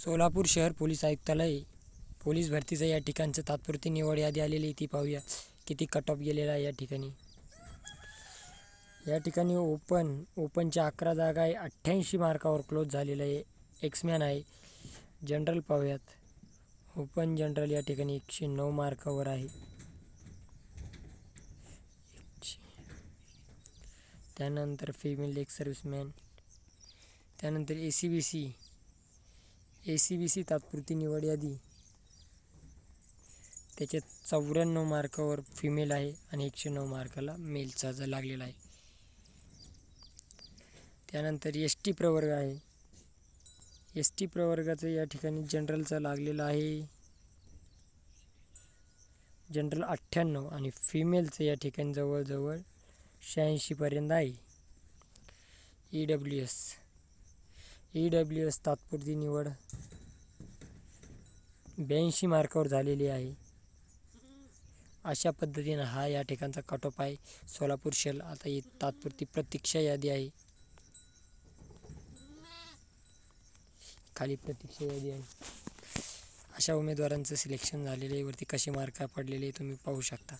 सोलापूर शहर पोलीस आयुक्तालय पोलीस भरतीचं या ठिकाणचं तात्पुरती निवड यादी आलेली ती पाहूया. किती कट ऑफ गेलेला आहे या ठिकाणी. या ठिकाणी ओपनच्या 11 जागा आहे. 88 मार्कावर क्लोज झालेलं आहे. एक्समॅन आहे. जनरल पाहूयात. ओपन जनरल या ठिकाणी 109 मार्कावर आहे. त्यानंतर फिमेल एक्स सर्व्हिसमॅन. त्यानंतर ACBC तात्पुरती निवड यादी. त्याच्यात 94 मार्कावर फिमेल आहे आणि 109 मार्काला मेलचा लागलेला आहे. त्यानंतर ST प्रवर्ग आहे. ST प्रवर्गाचं या ठिकाणी जनरलचा लागलेला आहे. जनरल 98 आणि फिमेलचं या ठिकाणी जवळजवळ 86 पर्यंत आहे. EWS तात्पुरती निवड 82 मार्कावर झालेली आहे. अशा पद्धतीनं हा या ठिकाणचा कट ऑफ आहे. सोलापूर शहर आता ही तात्पुरती प्रतीक्षा यादी आहे. खाली प्रतीक्षा यादी आहे. अशा उमेदवारांचं सिलेक्शन झालेले वरती कसे मार्क पडलेले तुम्ही पाहू शकता.